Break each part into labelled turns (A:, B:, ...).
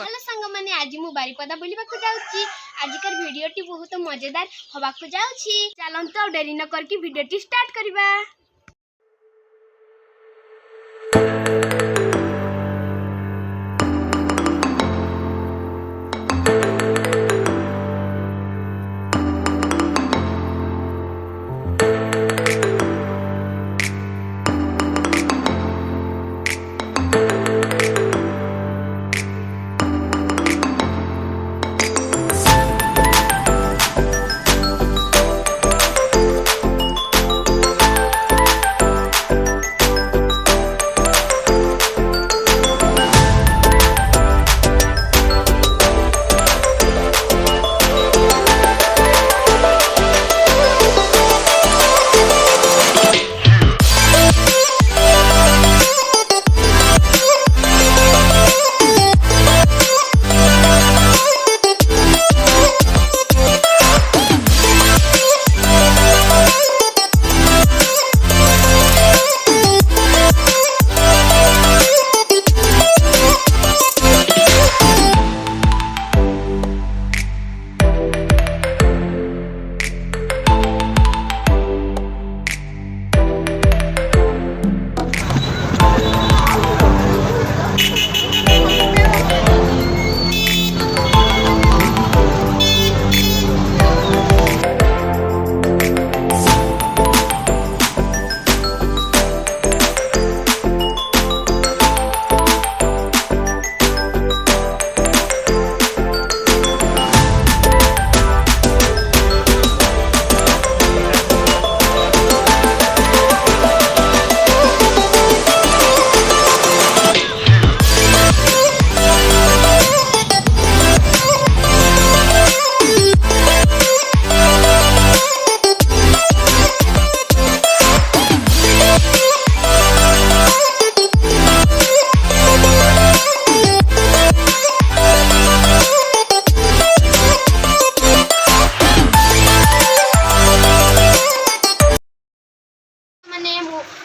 A: Hello सांग माने आज मु बारीपदा बुलिबाकु जाउची। आजिकर भिडियोटी बहुत मजेदार होबाकु जाउची। चलंतो डेरी न करके भिडियोटी स्टार्ट करिबा।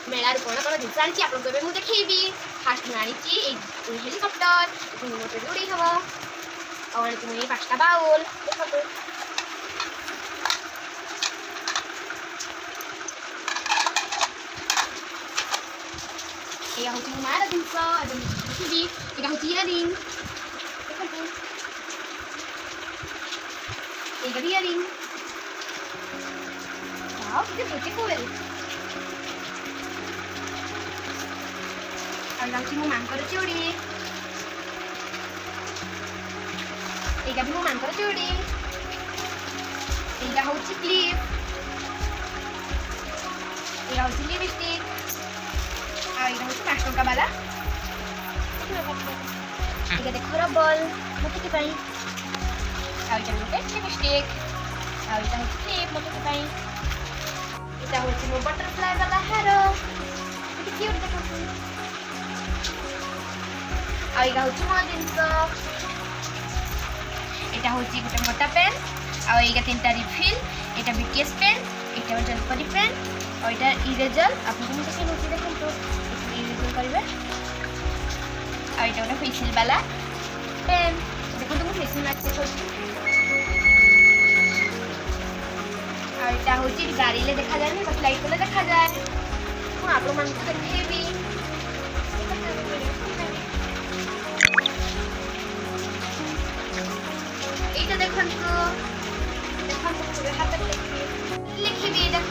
A: मेलार कोण कोण जिनिस आनी आपण केबे मु देखेबी। फास्ट आनी हेलिकॉप्टर मोटर उड़ी हवा और तुम्हें पांचटा बाउल देखो। ये होची मारा जिनिस आज देखेबी। एटा होची इयरिंग देखो। एटा इयरिंग वाओ किती ब्यूटीफुल। आउची मो मांकर चूड़ी एटा भी मो मांकर चूड़ी। एटा होची क्लिप एटा होची लिपस्टिक आ एटा होची 5 टका वाला। एटा देखो रबल मोटे के पई आ एटा मोटे लिपस्टिक आ एटा होची क्लिप मोटे के पई। एटा होची मो बटरफ्लाई वाला हेयर किती क्यूट देखो। आइगा होची मो जिनिस एटा होची गोटे मोटा पेन आ एगा तीनटा रिफिल। एटा बीटीएस पेन एटा जलपरी पेन और एटा इरेजर आपन को से होची देखो तो इरेजर करबे। आ एटा गोटे पेंसिल वाला पेन देखो तुम पेंसिल मैच होची। आ एटा होची गाड़ी ले देखा जाय बस लाइट ले देखा जाय। मु आपन मन को देखेबी। एटा देखन तो पूरे हाथ लिखी भी एटा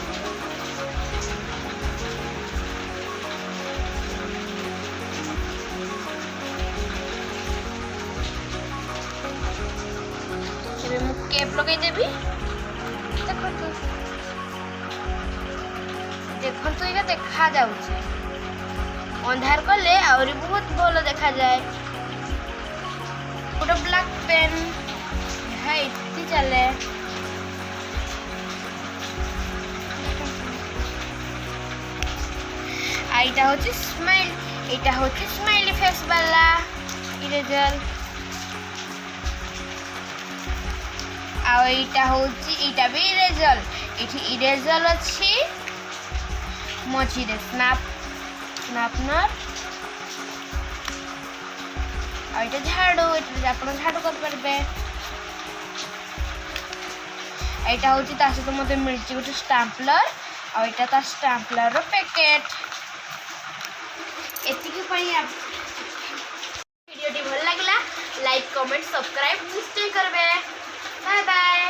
A: एबे मु कैप लगे देबी। देखन तो एटा देखा जाउछे अंधार कले और बहुत भलो देखा जाए। गोटे ब्लैक पेन है इतनी चले। आइटा होची स्माइल एटा होची स्माइली फेस वाला इरेजर आ एटा होची एटा भी इरेजर। एठी इरेजर अछि मझिरे स्नैपनर এটা ঝাড়ু, এটা ଆପଣ ଝାଡ଼ୁ କରିପାରିବେ। এইটা হচ্ছে ତା ସହିତ ମୋତେ ମିଳିଛି ଗୋଟେ ଷ୍ଟାମ୍ପଲର୍, ଆଉ ଏଇଟା ତା ଷ୍ଟାମ୍ପଲର୍ର ପ୍ୟାକେଟ୍। ଏତିକି ପାଇଁ ଭିଡ଼ିଓଟି ଭଲ ଲାଗିଲା, ଲାଇକ୍ କମେଣ୍ଟ ସବସ୍କ୍ରାଇବ୍ ନିଶ୍ଚୟ କରିବେ। Bye bye.